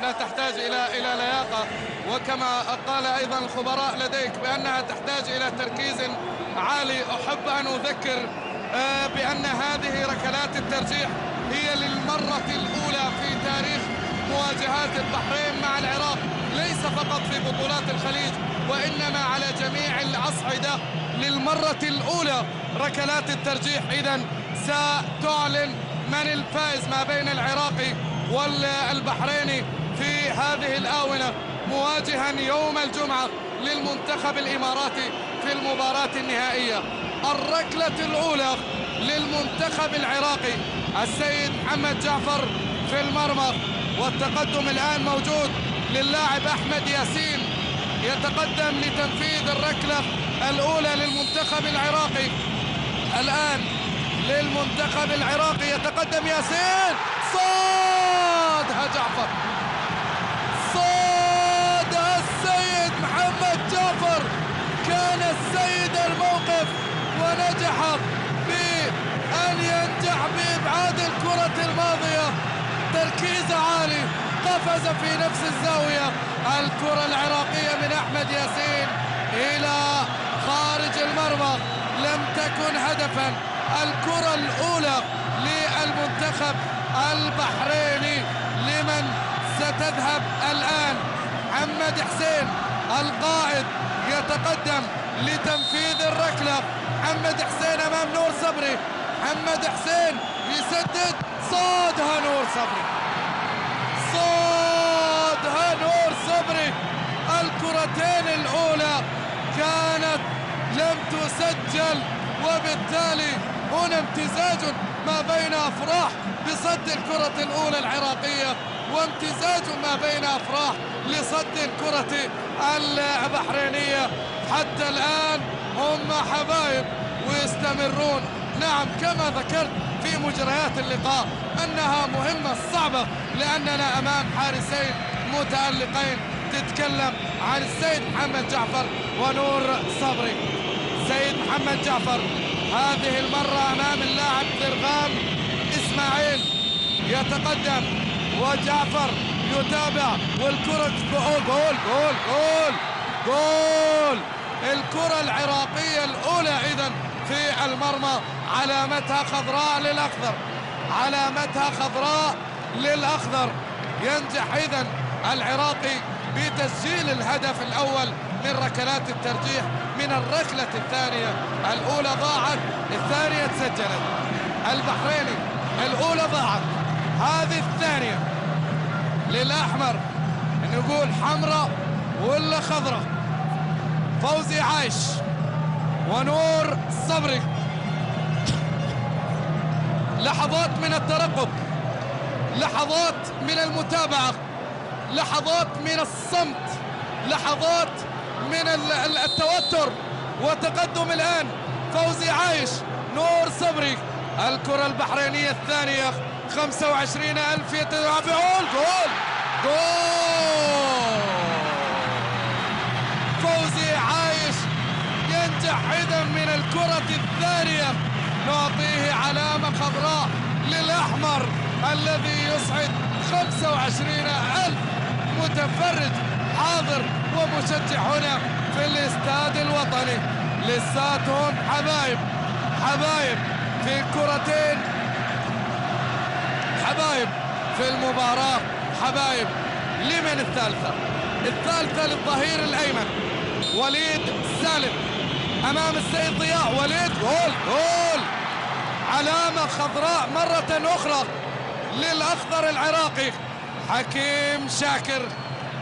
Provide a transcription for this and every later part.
لا تحتاج إلى لياقة، وكما قال أيضا الخبراء لديك بأنها تحتاج إلى تركيز عالي. أحب أن أذكر بأن هذه ركلات الترجيح هي للمرة الأولى في تاريخ مواجهات البحرين مع العراق، ليس فقط في بطولات الخليج وإنما على جميع الأصعدة للمرة الأولى ركلات الترجيح. إذن ستعلن من الفائز ما بين العراقي والبحريني في هذه الآونة، مواجها يوم الجمعة للمنتخب الإماراتي في المباراة النهائية. الركلة الأولى للمنتخب العراقي، السيد محمد جعفر في المرمى، والتقدم الآن موجود للاعب أحمد ياسين، يتقدم لتنفيذ الركلة الأولى للمنتخب العراقي. الآن للمنتخب العراقي يتقدم ياسين، صادها جعفر، صادها السيد محمد جعفر، كان السيد الموقف ونجح بأن ينجح بإبعاد الكرة الماضية. تركيز عالي، قفز في نفس الزاوية. الكرة العراقية من أحمد ياسين إلى خارج المرمى، لم تكن هدفا. الكرة الأولى للمنتخب البحريني لمن ستذهب الآن. محمد حسين القائد يتقدم لتنفيذ الركلة. محمد حسين أمام نور صبري، محمد حسين يسدد، صادها نور صبري، صادها نور صبري. الكرتين الأولى كانت لم تسجل، وبالتالي هنا امتزاج ما بين أفراح بصد الكرة الأولى العراقية وامتزاج ما بين أفراح لصد الكرة البحرينية. حتى الآن هم حبايب ويستمرون. نعم، كما ذكرت في مجريات اللقاء أنها مهمة صعبة لأننا أمام حارسين متألقين. تتكلم عن السيد محمد جعفر ونور صبري. سيد محمد جعفر هذه المرة أمام اللاعب درغام إسماعيل، يتقدم وجعفر يتابع، والكرة جول جول جول جول جول. الكرة العراقية الأولى إذن في المرمى، علامتها خضراء للأخضر، علامتها خضراء للأخضر. ينجح إذن العراقي بتسجيل الهدف الأول من ركلات الترجيح من الركلة الثانية. الأولى ضاعت، الثانية تسجلت. البحريني الأولى ضاعت، هذه الثانية للأحمر، نقول حمراء ولا خضراء. فوزي عايش ونور صبري، لحظات من الترقب، لحظات من المتابعة، لحظات من الصمت، لحظات من التوتر، وتقدم الآن فوزي عايش نور صبري. الكرة البحرينية الثانية 25,000 يتابعون. جول جول. فوزي عايش ينجح إذا من الكرة الثانية. نعطيه علامة خضراء للأحمر الذي يسعد 25,000 متفرج حاضر ومشجع هنا في الاستاد الوطني. لساتهم حبايب، حبايب في كرتين، حبايب في المباراة، حبايب. لمن الثالثة؟ الثالثة للظهير الأيمن وليد سالم أمام السيد ضياء. وليد جول جول. علامة خضراء مرة أخرى للأخضر العراقي. حكيم شاكر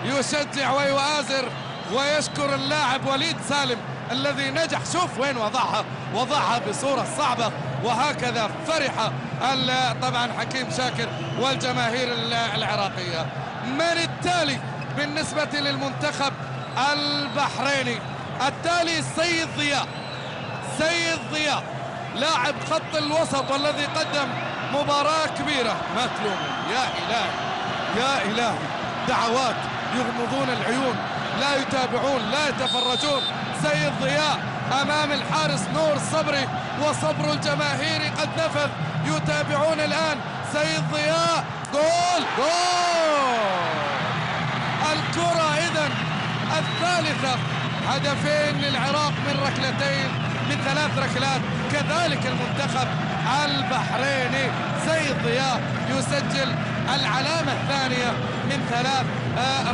يشجع ويؤازر ويشكر اللاعب وليد سالم الذي نجح. شوف وين وضعها، وضعها بصورة صعبة، وهكذا فرح طبعا حكيم شاكر والجماهير العراقية. من التالي بالنسبة للمنتخب البحريني؟ التالي السيد ضياء، سيد ضياء لاعب خط الوسط والذي قدم مباراة كبيرة. ما تلومون يا إلهي، يا إلهي، دعوات، يغمضون العيون، لا يتابعون، لا يتفرجون. سيد ضياء أمام الحارس نور صبري، وصبر الجماهير قد نفذ، يتابعون الآن. سيد ضياء جول جول الكرة إذن الثالثة، هدفين للعراق من ركلتين، من 3 ركلات. كذلك المنتخب البحريني سيد ضياء يسجل العلامة الثانية من 3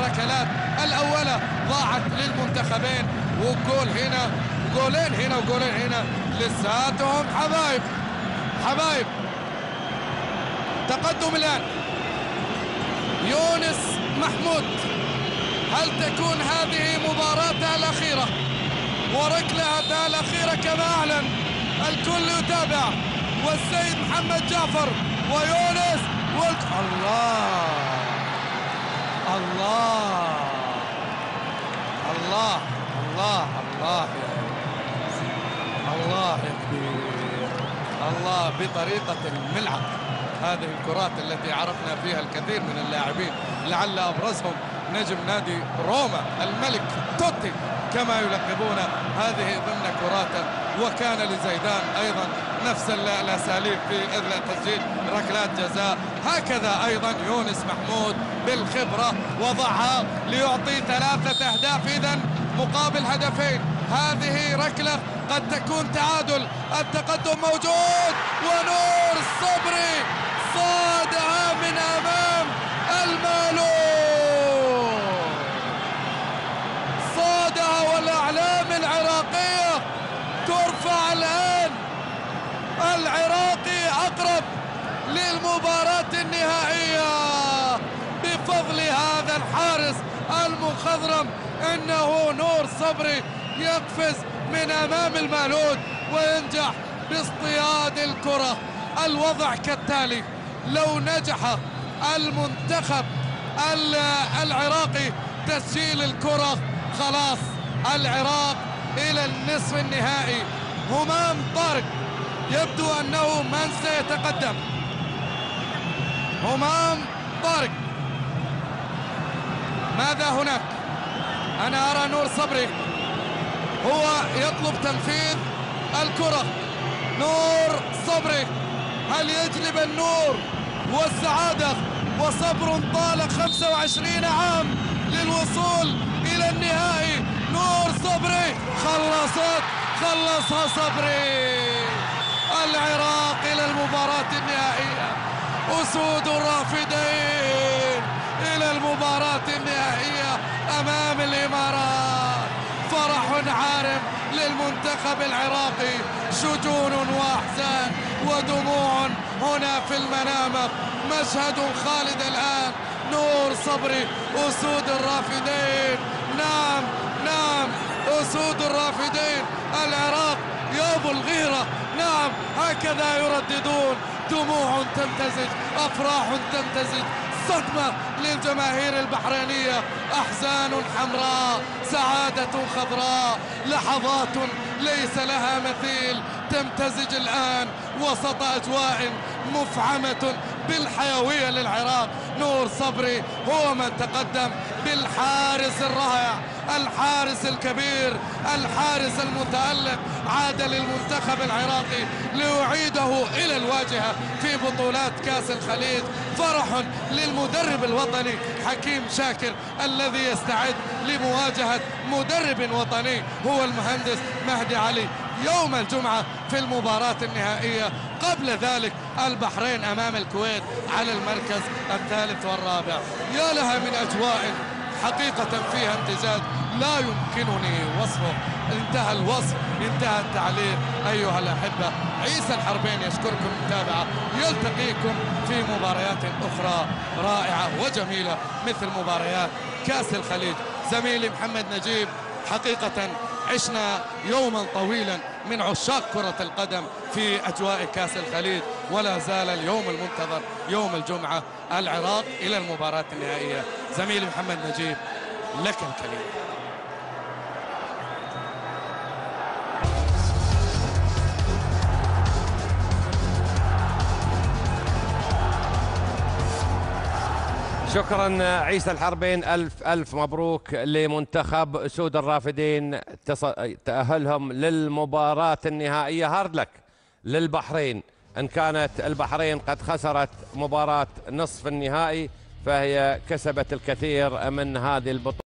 ركلات. الأولى ضاعت للمنتخبين، وجول هنا، جولين هنا وجولين هنا، لساتهم حبايب حبايب. تقدم الآن يونس محمود. هل تكون هذه مباراته الأخيرة وركلته الأخيرة كما أعلن؟ الكل يتابع، والسيد محمد جعفر ويونس الله الله الله الله الله الله يا كبير، الله بطريقة الملعب. هذه الكرات التي عرفنا فيها الكثير من اللاعبين، لعل أبرزهم نجم نادي روما الملك توتي كما يلقبونه. هذه ضمن كراته، وكان لزيدان أيضا نفس الأساليب في تسجيل ركلات جزاء. هكذا أيضا يونس محمود بالخبرة وضعها ليعطي 3 أهداف إذن مقابل هدفين. هذه ركلة قد تكون تعادل. التقدم موجود، ونور صبري صادها من أمام المالوف، صادها، والأعلام العراقية ترفع الآن. العراقي أقرب للمباراة النهائية بفضل هذا الحارس المخضرم. إنه نور صبري يقفز من أمام المالود وينجح باصطياد الكرة. الوضع كالتالي: لو نجح المنتخب العراقي تسجيل الكرة، خلاص العراق إلى النصف النهائي. همام طارق يبدو أنه من سيتقدم. همام طارق، ماذا هناك؟ أنا أرى نور صبري هو يطلب تنفيذ الكرة. نور صبري، هل يجلب النور والسعادة وصبر طال 25 عام للوصول إلى النهائي؟ نور صبري خلصها صبري. العراق إلى المباراة النهائية، أسود الرافدين إلى المباراة النهائية أمام الإمارات. فرح عارم للمنتخب العراقي، شجون وأحزان ودموع هنا في المنامة. مشهد خالد الآن. نور صبري، أسود الرافدين، نعم أسود الرافدين. العراق يا أبو الغيرة، نعم هكذا يرددون. دموع تمتزج، أفراح تمتزج، صدمة للجماهير البحرينية، أحزان حمراء، سعادة خضراء، لحظات ليس لها مثيل تمتزج الآن وسط أجواء مفعمة بالحيوية للعراق. نور صبري هو من تقدم بالحارس الرائع، الحارس الكبير، الحارس المتألق. عاد للمنتخب العراقي ليعيده إلى الواجهة في بطولات كأس الخليج. فرح للمدرب الوطني حكيم شاكر الذي يستعد لمواجهة مدرب وطني هو المهندس مهدي علي يوم الجمعة في المباراة النهائية. قبل ذلك البحرين أمام الكويت على المركز الثالث والرابع. يا لها من أجواء حقيقة فيها امتزاج لا يمكنني وصفه. انتهى الوصف، انتهى التعليق. أيها الأحبة، عيسى الحربين يشكركم المتابعة، يلتقيكم في مباريات أخرى رائعة وجميلة مثل مباريات كأس الخليج. زميلي محمد نجيب، حقيقة عشنا يوما طويلا من عشاق كرة القدم في أجواء كأس الخليج، ولا زال اليوم المنتظر يوم الجمعة، العراق إلى المباراة النهائية. زميلي محمد نجيب، لك الكلمة. شكرا عيسى الحربين، ألف مبروك لمنتخب أسود الرافدين تأهلهم للمباراة النهائية. هارد لك للبحرين، إن كانت البحرين قد خسرت مباراة نصف النهائي فهي كسبت الكثير من هذه البطولة.